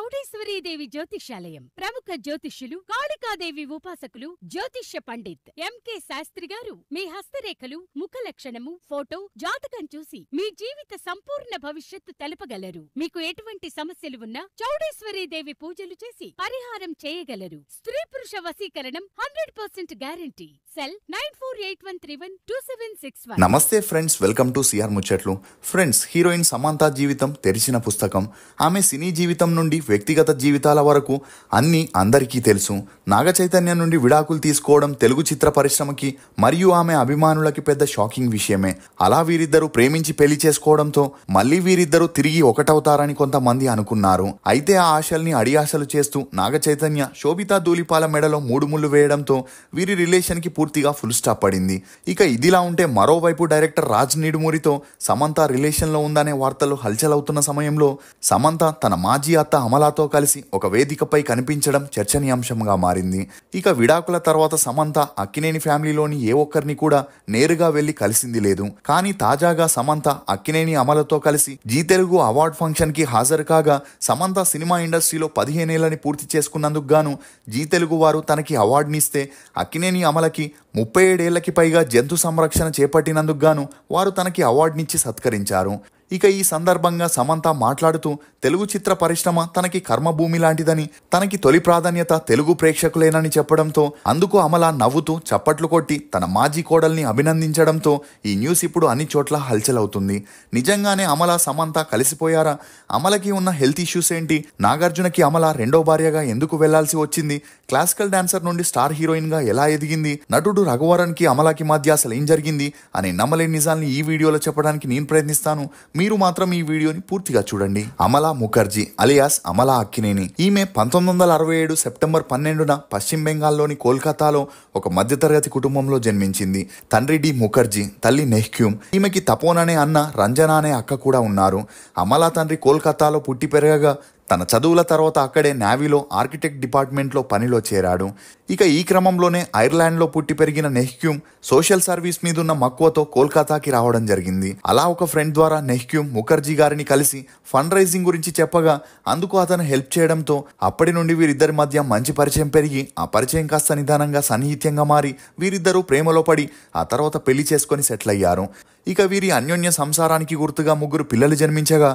చౌడేశ్వరీదేవి జ్యోతిష్యాలయం ప్రముఖ జ్యోతిష్యులు కాళికాదేవి ఉపాసకులు జ్యోతిష్య పండిత్ ఎంకే శాస్త్రి గారు మీ హస్తరేఖలు ముఖ లక్షణము ఫోటో జాతకం చూసి మీ జీవిత సంపూర్ణ భవిష్యత్తు తెలుపగలరు. మీకు ఎటువంటి సమస్యలు ఉన్నా చౌడేశ్వరీదేవి పూజలు చేసి పరిహారం చేయగలరు. స్త్రీ పురుష వశీకరణం 100% గ్యారంటీ. సెల్ 9481312761. నమస్తే ఫ్రెండ్స్, వెల్కమ్ టు సిఆర్ ముచ్చట్లు. ఫ్రెండ్స్, హీరోయిన్ సమంత జీవితం తెరిచిన పుస్తకం. ఆమె సినీ జీవితం నుండి వ్యక్తిగత జీవితాల వరకు అన్నీ అందరికీ తెలుసు. నాగ చైతన్యం నుండి విడాకులు తీసుకోవడం తెలుగు చిత్ర పరిశ్రమకి మరియు ఆమె అభిమానులకి పెద్ద షాకింగ్ విషయమే. అలా వీరిద్దరూ ప్రేమించి పెళ్లి చేసుకోవడంతో మళ్ళీ వీరిద్దరూ తిరిగి ఒకటవుతారని కొంతమంది అనుకున్నారు. అయితే ఆ ఆశల్ని అడియాశలు చేస్తూ నాగ చైతన్య శోభితా ధూళిపాల మెడలో 3 ముళ్ళు వేయడంతో వీరి రిలేషన్ కి పూర్తిగా ఫుల్ స్టాప్ పడింది. ఇక ఇదిలా ఉంటే మరోవైపు డైరెక్టర్ రాజ్ నిడుమూరితో సమంత రిలేషన్ లో ఉందనే వార్తలు హల్చల్ అవుతున్న సమయంలో సమంత తన మాజీ అత్త అమలాతో కలిసి ఒక వేదికపై కనిపించడం చర్చనీయాంశంగా మారింది. ఇక విడాకుల తర్వాత సమంత అక్కినేని ఫ్యామిలీలోని ఏ ఒక్కరిని కూడా నేరుగా వెళ్లి కలిసింది లేదు. కానీ తాజాగా సమంత అక్కినేని అమలతో కలిసి జీ తెలుగు అవార్డ్ ఫంక్షన్ కి హాజరు కాగా సమంత సినిమా ఇండస్ట్రీలో 15 ఏళ్లని పూర్తి చేసుకున్నందుకు గాను జీ తెలుగు వారు తనకి అవార్డునిస్తే అక్కినేని అమలకి 37 ఏళ్లకి పైగా జంతు సంరక్షణ చేపట్టినందుకు గాను వారు తనకి అవార్డునిచ్చి సత్కరించారు. ఇక ఈ సందర్భంగా సమంత మాట్లాడుతూ తెలుగు చిత్ర పరిశ్రమ తనకి కర్మభూమి లాంటిదని, తనకి తొలి ప్రాధాన్యత తెలుగు ప్రేక్షకులేనని చెప్పడంతో అందుకు అమల నవ్వుతూ చప్పట్లు కొట్టి తన మాజీ కోడల్ని అభినందించడంతో ఈ న్యూస్ ఇప్పుడు అన్ని చోట్ల హల్చల్ అవుతుంది. నిజంగానే అమల సమంత కలిసిపోయారా? అమలకి ఉన్న హెల్త్ ఇష్యూస్ ఏంటి? నాగార్జునకి అమల రెండో భార్యగా ఎందుకు వెళ్లాల్సి వచ్చింది? క్లాసికల్ డాన్సర్ నుండి స్టార్ హీరోయిన్ గా ఎలా ఎదిగింది? నటుడు రఘువరన్ కి అమలకి మధ్య అసలు ఏం జరిగింది అనే నమ్మలేని నిజాల్ని ఈ వీడియోలో చెప్పడానికి నేను ప్రయత్నిస్తాను. మీరు మాత్రం ఈ వీడియోని పూర్తిగా చూడండి. అమలా ముఖర్జీ అలియాస్ అమలా అక్కినేని. ఈమె 1967 సెప్టెంబర్ 12న పశ్చిమ బెంగాల్లోని కోల్కతాలో ఒక మధ్యతరగతి కుటుంబంలో జన్మించింది. తండ్రి డి ముఖర్జీ, తల్లి నెహ్క్యూమ్. ఈమెకి తపోన్ అనే అన్న, రంజన అనే అక్క కూడా ఉన్నారు. అమలా తండ్రి కోల్కతాలో పుట్టి పెరగగా తన చదువుల తర్వాత అక్కడే నేవీలో ఆర్కిటెక్ట్ డిపార్ట్మెంట్లో పనిలో చేరాడు. ఇక ఈ క్రమంలోనే ఐర్లాండ్లో పుట్టి పెరిగిన నెహ్క్యూమ్ సోషల్ సర్వీస్ మీదున్న మక్కువతో కోల్కతాకి రావడం జరిగింది. అలా ఒక ఫ్రెండ్ ద్వారా నెహ్క్యూమ్ ముఖర్జీ గారిని కలిసి ఫండ్ రైజింగ్ గురించి చెప్పగా అందుకు అతను హెల్ప్ చేయడంతో అప్పటి నుండి వీరిద్దరి మధ్య మంచి పరిచయం పెరిగి ఆ పరిచయం కాస్త నిదానంగా సన్నిహిత్యంగా మారి వీరిద్దరూ ప్రేమలో పడి ఆ తర్వాత పెళ్లి చేసుకొని సెటిల్ అయ్యారు. ఇక వీరి అన్యోన్య సంసారానికి గుర్తుగా 3 పిల్లలు జన్మించగా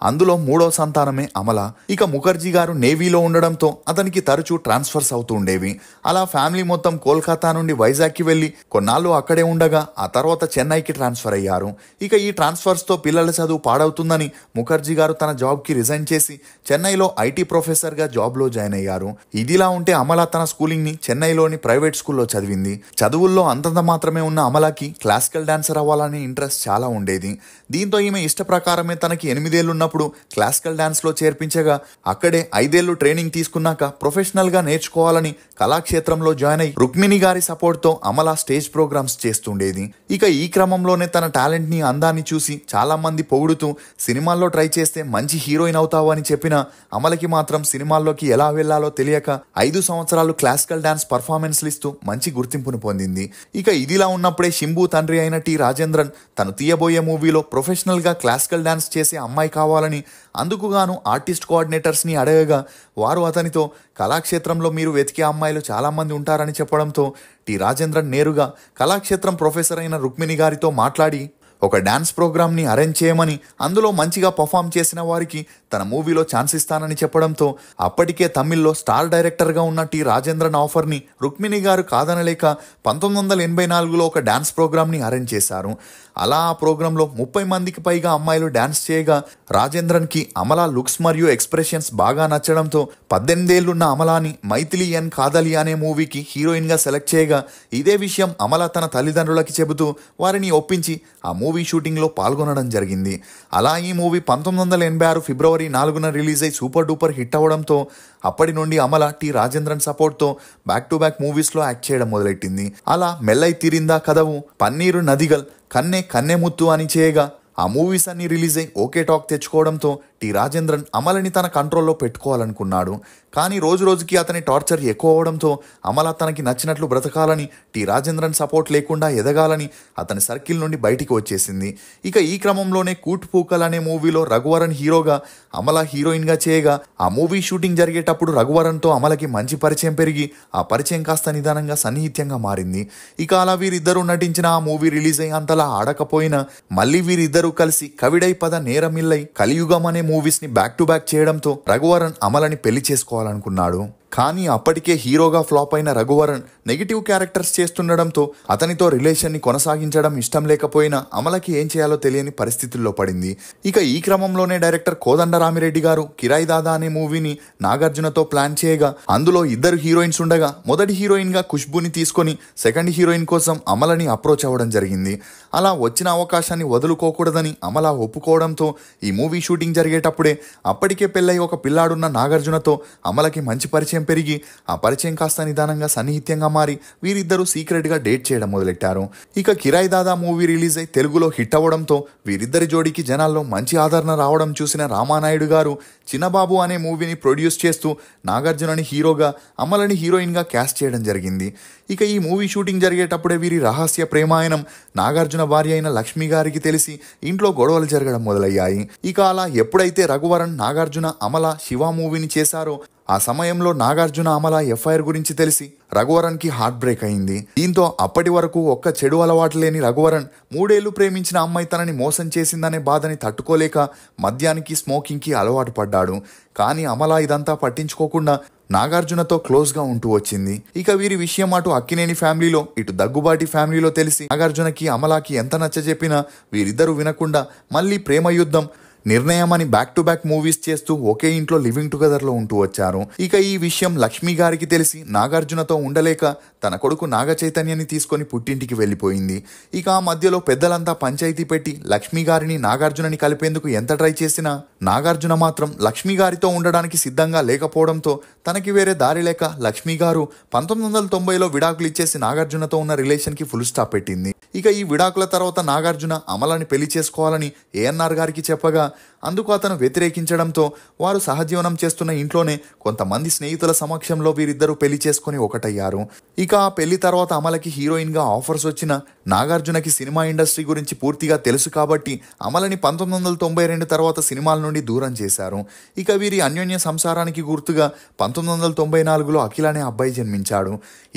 అందులో 3వ సంతానమే అమల. ఇక ముఖర్జీ గారు నేవీలో ఉండడంతో అతనికి తరచూ ట్రాన్స్ఫర్స్ అవుతూ ఉండేవి. అలా ఫ్యామిలీ మొత్తం కోల్కతా నుండి వైజాగ్కి వెళ్లి కొన్నాళ్ళు అక్కడే ఉండగా ఆ తర్వాత చెన్నైకి ట్రాన్స్ఫర్ అయ్యారు. ఇక ఈ ట్రాన్స్ఫర్స్ తో పిల్లల చదువు పాడవుతుందని ముఖర్జీ గారు తన జాబ్ కి రిజైన్ చేసి చెన్నైలో ఐటీ ప్రొఫెసర్ గా జాబ్ లో జాయిన్ అయ్యారు. ఇదిలా ఉంటే అమల తన స్కూలింగ్ ని చెన్నైలోని ప్రైవేట్ స్కూల్లో చదివింది. చదువుల్లో అంతంత మాత్రమే ఉన్న అమలకి క్లాసికల్ డాన్సర్ అవ్వాలనే ఇంట్రెస్ట్ చాలా ఉండేది. దీంతో ఈమె ఇష్ట ప్రకారమే తనకి 8 ఏళ్లు ఉన్నప్పుడు క్లాసికల్ డాన్స్ లో చేర్పించగా అక్కడే 5 ఏళ్లు ట్రైనింగ్ తీసుకున్నాక ప్రొఫెషనల్ గా నేర్చుకోవాలని కళాక్షేత్రంలో జాయిన్ అయి రుక్మిణి గారి సపోర్ట్ తో అమల స్టేజ్ ప్రోగ్రామ్స్ చేస్తుండేది. ఇక ఈ క్రమంలోనే తన టాలెంట్ ని, అందాన్ని చూసి చాలా మంది పొగుడుతూ సినిమాల్లో ట్రై చేస్తే మంచి హీరోయిన్ అవుతావు అని చెప్పిన అమలకి మాత్రం సినిమాల్లోకి ఎలా వెళ్లాలో తెలియక 5 సంవత్సరాలు క్లాసికల్ డాన్స్ పర్ఫార్మెన్స్లు ఇస్తూ మంచి గుర్తింపును పొందింది. ఇక ఇదిలా ఉన్నప్పుడే శంభు తండ్రి అయిన టి రాజేంద్రన్ తను తీయబోయే మూవీలో ప్రొఫెషనల్ గా క్లాసికల్ డాన్స్ చేసే అమ్మాయి కావాలని అందుకుగాను ఆర్టిస్ట్ కోఆర్డినేటర్స్ ని అడగగా వారు అతనితో కళాక్షేత్రంలో మీరు వెతికే అమ్మాయిలు చాలా మంది ఉంటారని చెప్పడంతో టి రాజేంద్రన్ నేరుగా కళాక్షేత్రం ప్రొఫెసర్ అయిన రుక్మిణి గారితో మాట్లాడి ఒక డాన్స్ ప్రోగ్రామ్ని అరేంజ్ చేయమని, అందులో మంచిగా పర్ఫామ్ చేసిన వారికి తన మూవీలో ఛాన్స్ ఇస్తానని చెప్పడంతో అప్పటికే తమిళ్లో స్టార్ డైరెక్టర్గా ఉన్న టి రాజేంద్రన్ ఆఫర్ని రుక్మిణి గారు కాదనలేక 1984లో ఒక డాన్స్ ప్రోగ్రామ్ని అరేంజ్ చేశారు. అలా ఆ ప్రోగ్రాంలో 30 మందికి పైగా అమ్మాయిలు డాన్స్ చేయగా రాజేంద్రన్కి అమల లుక్స్ మరియు ఎక్స్ప్రెషన్స్ బాగా నచ్చడంతో 18 ఏళ్లున్న అమలాని మైథిలి ఎన్ కాదలి అనే మూవీకి హీరోయిన్గా సెలెక్ట్ చేయగా ఇదే విషయం అమల తన తల్లిదండ్రులకి చెబుతూ వారిని ఒప్పించి ఆ మూవీ షూటింగ్లో పాల్గొనడం జరిగింది. అలా ఈ మూవీ 1986 ఫిబ్రవరి 4న రిలీజ్ అయి సూపర్ డూపర్ హిట్ అవ్వడంతో అప్పటి నుండి అమల టి రాజేంద్రన్ సపోర్ట్తో బ్యాక్ టు బ్యాక్ మూవీస్లో యాక్ట్ చేయడం మొదలెట్టింది. అలా మెల్లై తీరిందా కదవు, పన్నీరు నదిగల్, కన్నే కన్నెముత్తు అని చేయగా ఆ మూవీస్ అన్ని రిలీజ్ అయి ఓకే టాక్ తెచ్చుకోవడంతో టి రాజేంద్రన్ అమలని తన కంట్రోల్లో పెట్టుకోవాలనుకున్నాడు. కానీ రోజు రోజుకి అతని టార్చర్ ఎక్కువ అవడంతో అమల తనకి నచ్చినట్లు బ్రతకాలని, రాజేంద్రన్ సపోర్ట్ లేకుండా ఎదగాలని అతని సర్కిల్ నుండి బయటికి వచ్చేసింది. ఇక ఈ క్రమంలోనే కూట్ పూకల్ అనే మూవీలో రఘువరన్ హీరోగా, అమల హీరోయిన్గా చేయగా ఆ మూవీ షూటింగ్ జరిగేటప్పుడు రఘువరన్తో అమలకి మంచి పరిచయం పెరిగి ఆ పరిచయం కాస్త నిదానంగా సన్నిహిత్యంగా మారింది. ఇక అలా వీరిద్దరూ నటించిన ఆ మూవీ రిలీజ్ అయ్యి అంతలా ఆడకపోయినా మళ్ళీ వీరిద్దరూ కలిసి కవిడై పద నేరమిల్లై, కలియుగం అనే మూవీస్ ని బ్యాక్ టు బ్యాక్ చేయడంతో రఘువరన్ అమలని పెళ్లి చేసుకోవాలనుకున్నాడు. కానీ అప్పటికే హీరోగా ఫ్లాప్ అయిన రఘువరన్ నెగిటివ్ క్యారెక్టర్స్ చేస్తుండడంతో అతనితో రిలేషన్ని కొనసాగించడం ఇష్టం లేకపోయినా అమలకి ఏం చేయాలో తెలియని పరిస్థితుల్లో పడింది. ఇక ఈ క్రమంలోనే డైరెక్టర్ కోదండరామిరెడ్డి గారు కిరాయి దాదా అనే మూవీని నాగార్జునతో ప్లాన్ చేయగా అందులో ఇద్దరు హీరోయిన్స్ ఉండగా మొదటి హీరోయిన్ గా ఖుష్బుని తీసుకొని సెకండ్ హీరోయిన్ కోసం అమలని అప్రోచ్ అవ్వడం జరిగింది. అలా వచ్చిన అవకాశాన్ని వదులుకోకూడదని అమల ఒప్పుకోవడంతో ఈ మూవీ షూటింగ్ జరిగేటప్పుడే అప్పటికే పెళ్ళై ఒక పిల్లాడున్న నాగార్జునతో అమలకి మంచి పరిచయం పెరిగి ఆ పరిచయం కాస్త నిదానంగా సన్నిహిత్యంగా మారి వీరిద్దరూ సీక్రెట్ గా డేట్ చేయడం మొదలెట్టారు. ఇక కిరాయి దాదా మూవీ రిలీజ్ అయి తెలుగులో హిట్ అవ్వడంతో వీరిద్దరి జోడీకి జనాల్లో మంచి ఆదరణ రావడం చూసిన రామానాయుడు గారు చిన్నబాబు అనే మూవీని ప్రొడ్యూస్ చేస్తూ నాగార్జునని హీరోగా, అమలని హీరోయిన్ గా క్యాస్ట్ చేయడం జరిగింది. ఇక ఈ మూవీ షూటింగ్ జరిగేటప్పుడే వీరి రహస్య ప్రేమాయణం నాగార్జున భార్య అయిన లక్ష్మి గారికి తెలిసి ఇంట్లో గొడవలు జరగడం మొదలయ్యాయి. ఇక అలా ఎప్పుడైతే రఘువరన్, నాగార్జున, అమల శివ మూవీని చేశారో ఆ సమయంలో నాగార్జున, అమల ఎఫ్ఐఆర్ గురించి తెలిసి రఘువరన్ కి హార్ట్ బ్రేక్ అయింది. దీంతో అప్పటి వరకు ఒక్క చెడు అలవాటు లేని రఘువరన్ 3 ఏళ్లు ప్రేమించిన అమ్మాయి తనని మోసం చేసిందనే బాధని తట్టుకోలేక మద్యానికి, స్మోకింగ్ కి అలవాటు పడ్డాడు. కానీ అమల ఇదంతా పట్టించుకోకుండా నాగార్జునతో క్లోజ్ గా ఉంటూ వచ్చింది. ఇక వీరి విషయం అటు అక్కినేని ఫ్యామిలీలో, ఇటు దగ్గుబాటి ఫ్యామిలీలో తెలిసి నాగార్జునకి, అమలాకి ఎంత నచ్చజెప్పినా వీరిద్దరూ వినకుండా మళ్ళీ ప్రేమ యుద్ధం, నిర్ణయం అని బ్యాక్ టు బ్యాక్ మూవీస్ చేస్తూ ఒకే ఇంట్లో లివింగ్ టుగెదర్ లో ఉంటూ వచ్చారు. ఇక ఈ విషయం లక్ష్మి గారికి తెలిసి నాగార్జునతో ఉండలేక తన కొడుకు నాగ చైతన్యని తీసుకొని పుట్టింటికి వెళ్లిపోయింది. ఇక ఆ మధ్యలో పెద్దలంతా పంచాయతీ పెట్టి లక్ష్మి గారిని, నాగార్జునని కలిపేందుకు ఎంత ట్రై చేసినా నాగార్జున మాత్రం లక్ష్మి గారితో ఉండడానికి సిద్ధంగా లేకపోవడంతో తనకి వేరే దారి లేక లక్ష్మి గారు 1990లో విడాకులు ఇచ్చేసి నాగార్జునతో ఉన్న రిలేషన్ కి ఫుల్ స్టాప్ పెట్టింది. ఇక ఈ విడాకుల తర్వాత నాగార్జున అమలని పెళ్లి చేసుకోవాలని ఏఎన్ఆర్ గారికి చెప్పగా అందుకు అతను వ్యతిరేకించడంతో వారు సహజీవనం చేస్తున్న ఇంట్లోనే కొంతమంది స్నేహితుల సమక్షంలో వీరిద్దరూ పెళ్లి చేసుకుని ఒకటయ్యారు. ఇక ఆ పెళ్లి తర్వాత అమలకి హీరోయిన్ గా ఆఫర్స్ వచ్చిన నాగార్జునకి సినిమా ఇండస్ట్రీ గురించి పూర్తిగా తెలుసు కాబట్టి అమలని 1992 తర్వాత సినిమాల నుండి దూరం చేశారు. ఇక వీరి అన్యోన్య సంసారానికి గుర్తుగా 1994లో అఖిల్ అనే అబ్బాయి జన్మించాడు.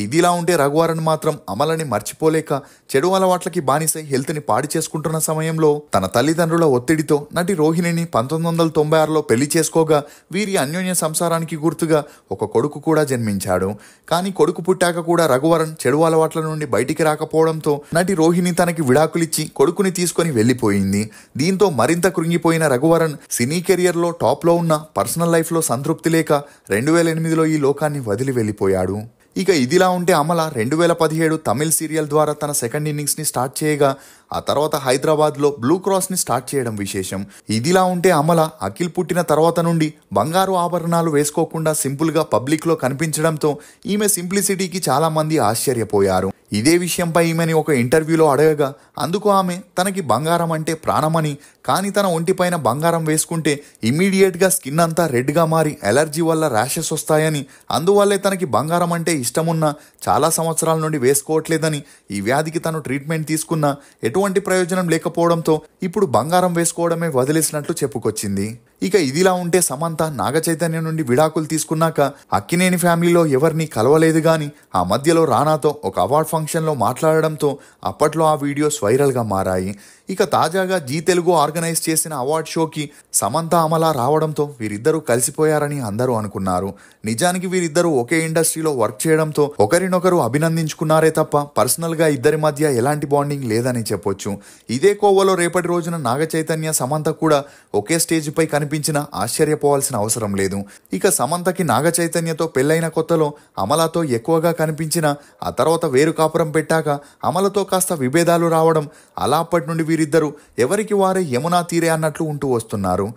ఇదిలా ఉంటే రఘువరన్ మాత్రం అమలని మర్చిపోలేక చెడు అలవాట్లకి బానిసై హెల్త్ ని పాడి చేసుకుంటున్న సమయంలో తన తల్లిదండ్రుల ఒత్తిడితో నటి రోహిణిని 1996లో పెళ్లి చేసుకోగా వీరి అన్యోన్య సంసారానికి గుర్తుగా ఒక కొడుకు కూడా జన్మించాడు. కానీ కొడుకు పుట్టాక కూడా రఘువరన్ చెడు అలవాట్ల నుండి బయటికి రాకపోవడంతో నటి రోహిణి తనకి విడాకులిచ్చి కొడుకుని తీసుకొని వెళ్లిపోయింది. దీంతో మరింత కృంగిపోయిన రఘువరన్ సినీ కెరియర్ లో టాప్ లో ఉన్న పర్సనల్ లైఫ్ లో సంతృప్తి లేక 2008లో ఈ లోకాన్ని వదిలి వెళ్లిపోయాడు. ఇక ఇదిలా ఉంటే అమల 2017 తమిళ్ సీరియల్ ద్వారా తన సెకండ్ ఇన్నింగ్స్ ని స్టార్ట్ చేయగా ఆ తర్వాత హైదరాబాద్లో బ్లూ క్రాస్ ని స్టార్ట్ చేయడం విశేషం. ఇదిలా ఉంటే అమల అఖిల్ పుట్టిన తర్వాత నుండి బంగారు ఆభరణాలు వేసుకోకుండా సింపుల్ గా పబ్లిక్ లో కనిపించడంతో ఈమె సింప్లిసిటీకి చాలా మంది ఆశ్చర్యపోయారు. ఇదే విషయంపై ఈమెని ఒక ఇంటర్వ్యూలో అడగగా అందుకు ఆమె తనకి బంగారం అంటే ప్రాణమని, కానీ తన ఒంటిపైన బంగారం వేసుకుంటే ఇమ్మీడియట్ గా స్కిన్ అంతా రెడ్ గా మారి ఎలర్జీ వల్ల ర్యాషెస్ వస్తాయని, అందువల్లే తనకి బంగారం అంటే ఇష్టమున్నా చాలా సంవత్సరాల నుండి వేసుకోవట్లేదని, ఈ వ్యాధికి తను ట్రీట్మెంట్ తీసుకున్నా ఎటువంటి ప్రయోజనం లేకపోవడంతో ఇప్పుడు బంగారం వేసుకోవడమే వదిలేసినట్లు చెప్పుకొచ్చింది. ఇక ఇదిలా ఉంటే సమంత నాగ చైతన్యం నుండి విడాకులు తీసుకున్నాక అక్కినేని ఫ్యామిలీలో ఎవరిని కలవలేదు గాని ఆ మధ్యలో రానాతో ఒక అవార్డ్ ఫంక్షన్లో మాట్లాడడంతో అప్పట్లో ఆ వీడియోస్ వైరల్గా మారాయి. ఇక తాజాగా జీ తెలుగు ఆర్గనైజ్ చేసిన అవార్డ్ షోకి సమంత, అమల రావడంతో వీరిద్దరూ కలిసిపోయారని అందరూ అనుకున్నారు. నిజానికి వీరిద్దరూ ఒకే ఇండస్ట్రీలో వర్క్ చేయడంతో ఒకరినొకరు అభినందించుకున్నారే తప్ప పర్సనల్ గా ఇద్దరి మధ్య ఎలాంటి బాండింగ్ లేదని చెప్పొచ్చు. ఇదే కోవలో రేపటి రోజున నాగ చైతన్య, సమంత కూడా ఒకే స్టేజ్ పై కనిపించినా ఆశ్చర్యపోవాల్సిన అవసరం లేదు. ఇక సమంతకి నాగ చైతన్యతో పెళ్లైన కొత్తలో అమలతో ఎక్కువగా కనిపించినా ఆ తర్వాత వేరు కాపురం పెట్టాక అమలతో కాస్త విభేదాలు రావడం, అలా అప్పటి నుండి వీరిద్దరూ ఎవరికి వారే యమునా తీరే అన్నట్లు ఉంటూ వస్తున్నారు.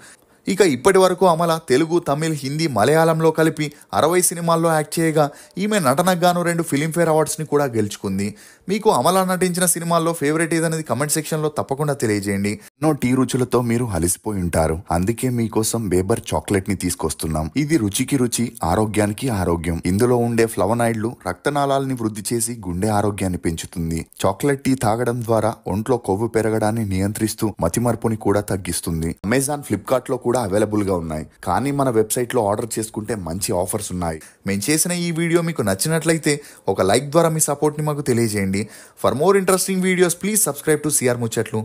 ఇక ఇప్పటి వరకు అమల తెలుగు, తమిళ్, హిందీ, మలయాళంలో కలిపి 60 సినిమాల్లో యాక్ట్ చేయగా ఈమె నటనకు గాను 2 ఫిలింఫేర్ అవార్డ్స్ని కూడా గెలుచుకుంది. మీకు అమల నటించిన సినిమాల్లో ఫేవరెట్ ఏదనేది కమెంట్ సెక్షన్లో తప్పకుండా తెలియజేయండి. టీ రుచులతో మీరు అలసిపోయి ఉంటారు. అందుకే మీకోసం బేబర్ చాక్లెట్ ని తీసుకొస్తున్నాం. ఇది రుచికి రుచి, ఆరోగ్యానికి ఆరోగ్యం. ఇందులో ఉండే ఫ్లవనాయిడ్లు రక్తనాళాలని వృద్ధి చేసి గుండె ఆరోగ్యాన్ని పెంచుతుంది. చాక్లెట్ టీ తాగడం ద్వారా ఒంట్లో కొవ్వు పెరగడాన్ని నియంత్రిస్తూ మతిమరుపుని కూడా తగ్గిస్తుంది. అమెజాన్, ఫ్లిప్కార్ట్ లో కూడా అవైలబుల్ గా ఉన్నాయి. కానీ మన వెబ్సైట్ లో ఆర్డర్ చేసుకుంటే మంచి ఆఫర్స్ ఉన్నాయి. మేము చేసిన ఈ వీడియో మీకు నచ్చినట్లయితే ఒక లైక్ ద్వారా మీ సపోర్ట్ ని మాకు తెలియజేయండి. For more interesting videos please subscribe to CR ముచ్చట్లు.